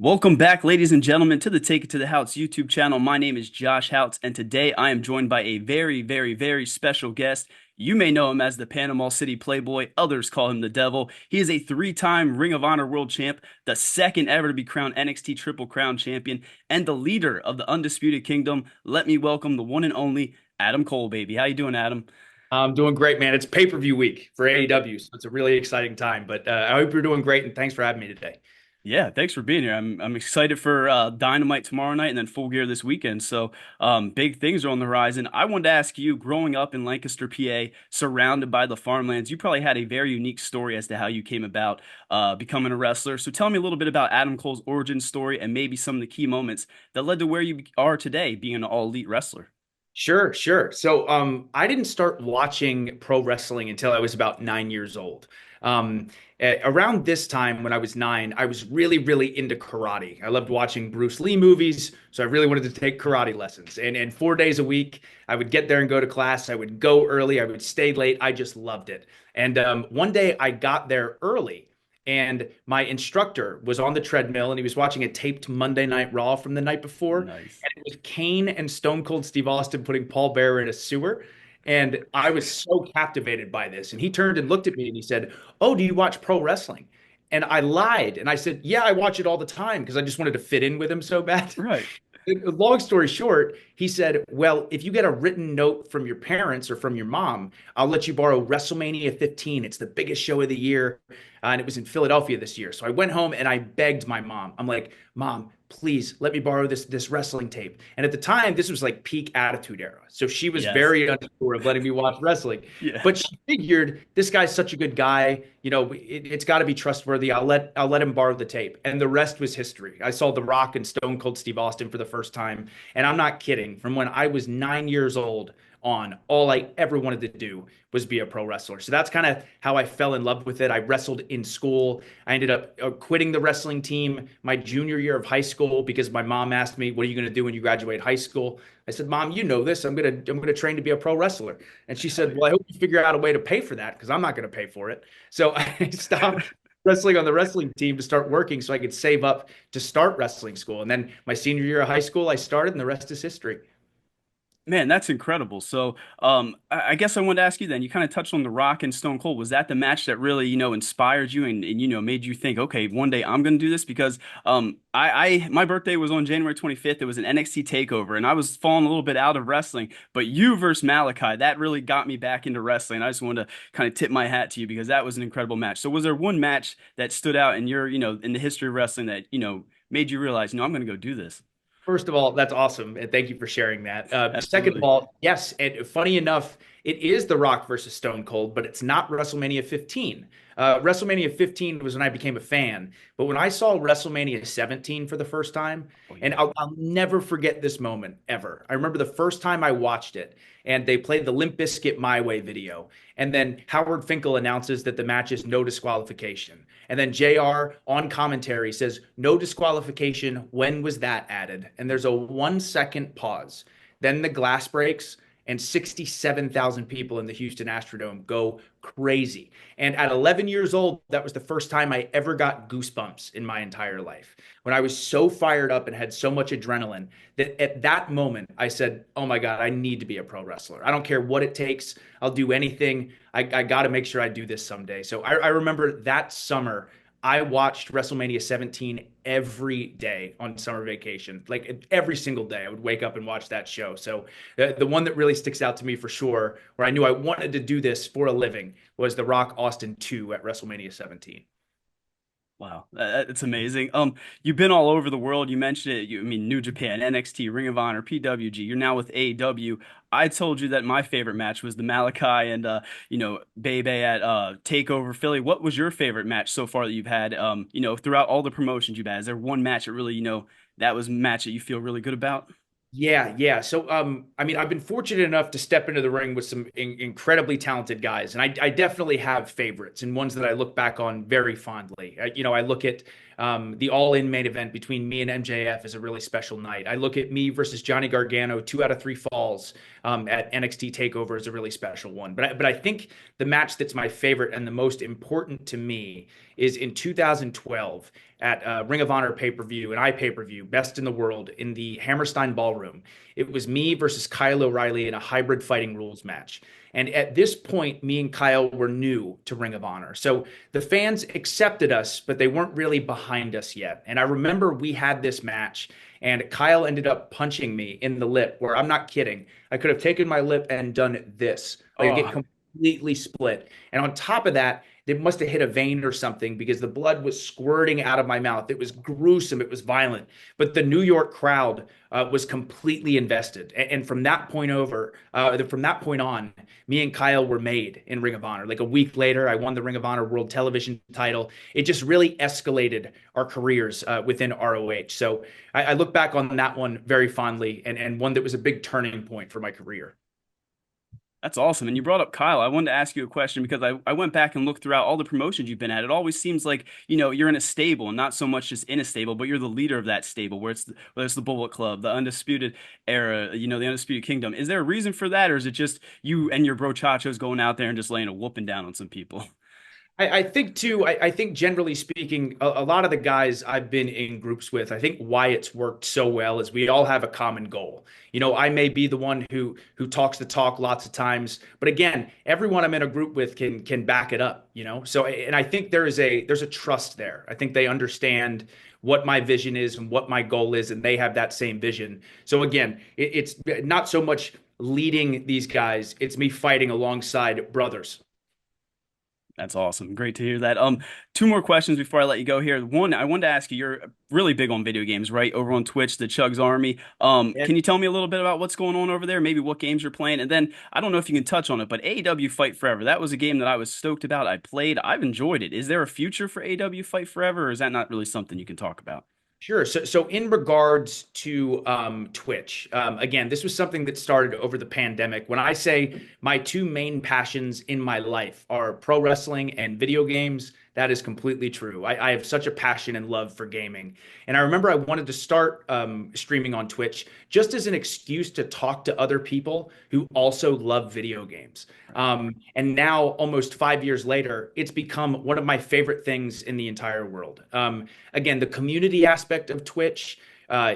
Welcome back, ladies and gentlemen, to the Take It to the House YouTube channel. My name is Josh Houts, and today I am joined by a very, very, very special guest. You may know him as the Panama City Playboy. Others call him the Devil. He is a three-time Ring of Honor World Champ, the second ever to be crowned NXT Triple Crown Champion, and the leader of the Undisputed Kingdom. Let me welcome the one and only Adam Cole, baby. How you doing, Adam? I'm doing great, man. It's pay-per-view week for AEW, so it's a really exciting time. But I hope you're doing great, and thanks for having me today. Yeah, thanks for being here. I'm excited for Dynamite tomorrow night and then Full Gear this weekend. So big things are on the horizon. I wanted to ask you, growing up in Lancaster, PA, surrounded by the farmlands, you probably had a very unique story as to how you came about becoming a wrestler. So tell me a little bit about Adam Cole's origin story and maybe some of the key moments that led to where you are today, being an all elite wrestler. Sure, sure. So I didn't start watching pro wrestling until I was about 9 years old. Um, Around this time when I was nine, I was really, really into karate. I loved watching Bruce Lee movies, so I really wanted to take karate lessons. And 4 days a week, I would get there and go to class. I would go early. I would stay late. I just loved it. And one day I got there early. And my instructor was on the treadmill and he was watching a taped Monday Night Raw from the night before. And Nice. it was Kane and Stone Cold Steve Austin putting Paul Bearer in a sewer. And I was so captivated by this. And he turned and looked at me and he said, "Oh, do you watch pro wrestling?" And I lied. And I said, "Yeah, I watch it all the time," because I just wanted to fit in with him so bad. Right. Long story short, he said, "Well, if you get a written note from your parents or from your mom, I'll let you borrow WrestleMania 15. It's the biggest show of the year." And it was in Philadelphia this year. So I went home and I begged my mom. I'm like, "Mom, please let me borrow this wrestling tape." And at the time, this was like peak Attitude Era. So she was Yes. very unsure of letting me watch wrestling. Yeah. But she figured this guy's such a good guy, it's got to be trustworthy. I'll let him borrow the tape. And the rest was history. I saw The Rock and Stone Cold Steve Austin for the first time. And I'm not kidding. From when I was 9 years old on, all I ever wanted to do was be a pro wrestler. So that's kind of how I fell in love with it. I wrestled in school. I ended up quitting the wrestling team my junior year of high school because my mom asked me, "What are you going to do when you graduate high school?" I said, "Mom, you know this. I'm gonna train to be a pro wrestler." And she Hell said, yeah. "Well, I hope you figure out a way to pay for that because I'm not going to pay for it." So I stopped wrestling on the wrestling team to start working so I could save up to start wrestling school. And then my senior year of high school, I started, and the rest is history. Man, that's incredible. So, I guess I wanted to ask you then, you kind of touched on The Rock and Stone Cold. Was that the match that really, inspired you and made you think, okay, one day I'm going to do this? Because, my birthday was on January 25th. It was an NXT takeover and I was falling a little bit out of wrestling, but you versus Malachi, that really got me back into wrestling. I just wanted to kind of tip my hat to you because that was an incredible match. So was there one match that stood out in your, in the history of wrestling that, made you realize, I'm going to go do this? First of all, that's awesome, and thank you for sharing that. Second of Absolutely. all, yes, and funny enough, it is The Rock versus Stone Cold, but it's not WrestleMania 15. WrestleMania 15 was when I became a fan, but when I saw WrestleMania 17 for the first time, Oh and yeah. I'll never forget this moment ever. I remember the first time I watched it, and they played the Limp Bizkit My Way video, and then Howard Finkel announces that the match is no disqualification. And then JR on commentary says, "No disqualification. When was that added?" And there's a 1 second pause. Then the glass breaks, and 67,000 people in the Houston Astrodome go crazy. And at 11 years old, that was the first time I ever got goosebumps in my entire life. When I was so fired up and had so much adrenaline that at that moment, I said, "Oh my God, I need to be a pro wrestler. I don't care what it takes. I'll do anything. I got to make sure I do this someday." So I remember that summer, I watched WrestleMania 17 every day on summer vacation. Like every single day, I would wake up and watch that show. So the one that really sticks out to me for sure, where I knew I wanted to do this for a living, was The Rock Austin 2 at WrestleMania 17. Wow, it's amazing. You've been all over the world. You mentioned it. I mean, New Japan, NXT, Ring of Honor, PWG. You're now with AEW. I told you that my favorite match was the Malachi and Bebe at Takeover Philly. What was your favorite match so far that you've had? Throughout all the promotions you've had, is there one match that really, that was a match that you feel really good about? Yeah, yeah. So, I mean, I've been fortunate enough to step into the ring with some incredibly talented guys, and I definitely have favorites and ones that I look back on very fondly. I look at the all-in main event between me and MJF is a really special night. I look at me versus Johnny Gargano, 2 out of 3 falls at NXT Takeover is a really special one. But I think the match that's my favorite and the most important to me is in 2012 at Ring of Honor pay-per-view and iPay-per-view, Best in the World in the Hammerstein Ballroom. It was me versus Kyle O'Reilly in a hybrid fighting rules match. And at this point, me and Kyle were new to Ring of Honor. So the fans accepted us, but they weren't really behind us yet. And I remember we had this match, and Kyle ended up punching me in the lip, where I'm not kidding. I could have taken my lip and done this, like get Oh, completely split. And on top of that, they must have hit a vein or something because the blood was squirting out of my mouth. It was gruesome. It was violent. But the New York crowd was completely invested. And from that point on, me and Kyle were made in Ring of Honor. Like a week later, I won the Ring of Honor World Television title. It just really escalated our careers within ROH. So I look back on that one very fondly and one that was a big turning point for my career. that's awesome. And you brought up Kyle. I wanted to ask you a question because I went back and looked throughout all the promotions you've been at. It always seems like, you're in a stable and not so much just in a stable, but you're the leader of that stable, whether it's the Bullet Club, the Undisputed Era, the Undisputed Kingdom. Is there a reason for that, or is it just you and your bro Chachos going out there and just laying a whooping down on some people? I think too, I think generally speaking, a lot of the guys I've been in groups with, I think why it's worked so well is we all have a common goal. I may be the one who talks the talk lots of times, but again, everyone I'm in a group with can back it up. So and I think there's a trust there. I think they understand what my vision is and what my goal is, and they have that same vision. So again, it's not so much leading these guys, it's me fighting alongside brothers. That's awesome. Great to hear that. Two more questions before I let you go here. One, I wanted to ask you, you're really big on video games, right? Over on Twitch, the Chug's Army. Can you tell me a little bit about what's going on over there? Maybe what games you're playing? And then I don't know if you can touch on it, but AEW Fight Forever, that was a game that I was stoked about. I played, I've enjoyed it. Is there a future for AEW Fight Forever, or is that not really something you can talk about? Sure. So in regards to Twitch, again, this was something that started over the pandemic. When I say my two main passions in my life are pro wrestling and video games, that is completely true. I have such a passion and love for gaming. And I remember I wanted to start streaming on Twitch just as an excuse to talk to other people who also love video games. And now, almost 5 years later, it's become one of my favorite things in the entire world. Again, the community aspect of Twitch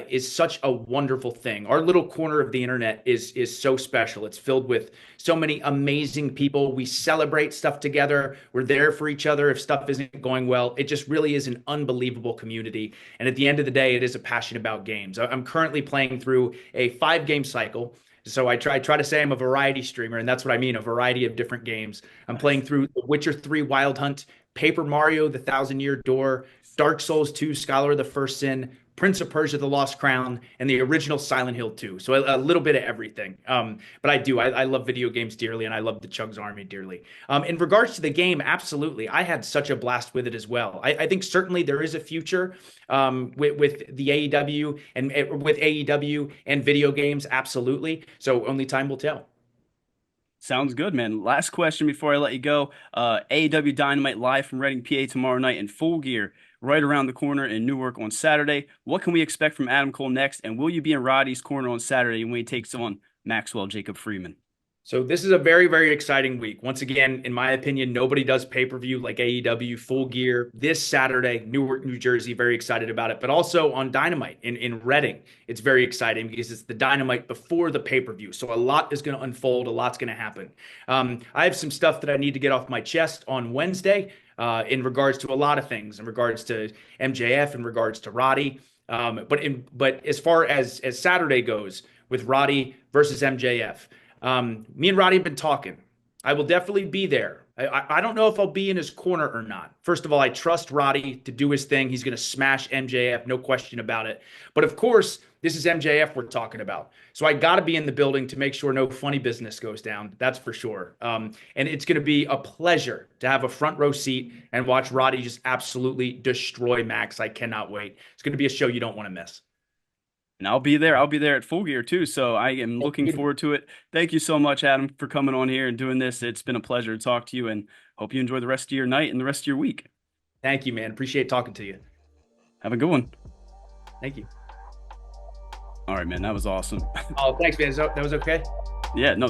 is such a wonderful thing. Our little corner of the internet is so special. It's filled with so many amazing people. We celebrate stuff together. We're there for each other if stuff isn't going well. It just really is an unbelievable community. And at the end of the day, it is a passion about games. I'm currently playing through a 5 game cycle. So I try to say I'm a variety streamer, and that's what I mean, a variety of different games. I'm playing Nice. through The Witcher 3 Wild Hunt, Paper Mario, The Thousand Year Door, Dark Souls 2, Scholar of the First Sin, Prince of Persia: The Lost Crown, and the original Silent Hill 2. So a little bit of everything. But I love video games dearly, and I love the Chug's Army dearly. In regards to the game, absolutely. I had such a blast with it as well. I think certainly there is a future with the AEW and with AEW and video games, absolutely. So only time will tell. Sounds good, man. Last question before I let you go. AEW Dynamite live from Reading, PA tomorrow night in full gear, right around the corner in Newark on Saturday. What can we expect from Adam Cole next? And will you be in Roddy's corner on Saturday when he takes on Maxwell Jacob Freeman? So this is a very, very exciting week. Once again, in my opinion, nobody does pay-per-view like AEW full gear this Saturday, Newark, New Jersey. Very excited about it. But also on Dynamite in Reading, it's very exciting because it's the Dynamite before the pay-per-view. So a lot is going to unfold. A lot's going to happen. I have some stuff that I need to get off my chest on Wednesday in regards to a lot of things, in regards to MJF, in regards to Roddy. But as far as Saturday goes with Roddy versus MJF. Me and Roddy have been talking. I will definitely be there. I don't know if I'll be in his corner or not. First of all, I trust Roddy to do his thing. He's going to smash MJF, no question about it. But of course, this is MJF we're talking about. So I got to be in the building to make sure no funny business goes down. That's for sure. And it's going to be a pleasure to have a front row seat and watch Roddy just absolutely destroy Max. I cannot wait. It's going to be a show you don't want to miss. And I'll be there. I'll be there at Full Gear too. So I am looking forward to it. Thank you so much, Adam, for coming on here and doing this. It's been a pleasure to talk to you, and hope you enjoy the rest of your night and the rest of your week. Thank you, man. Appreciate talking to you. Have a good one. Thank you. All right, man. That was awesome. Oh, thanks, man. That was okay. Yeah, no,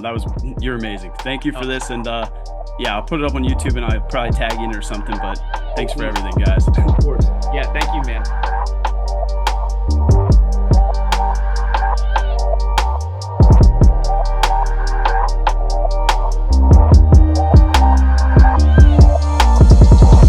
you're amazing. Thank you for Oh, this. And yeah, I'll put it up on YouTube and I'll probably tag you in or something. But thanks for everything, guys. of course. Yeah, thank you, man.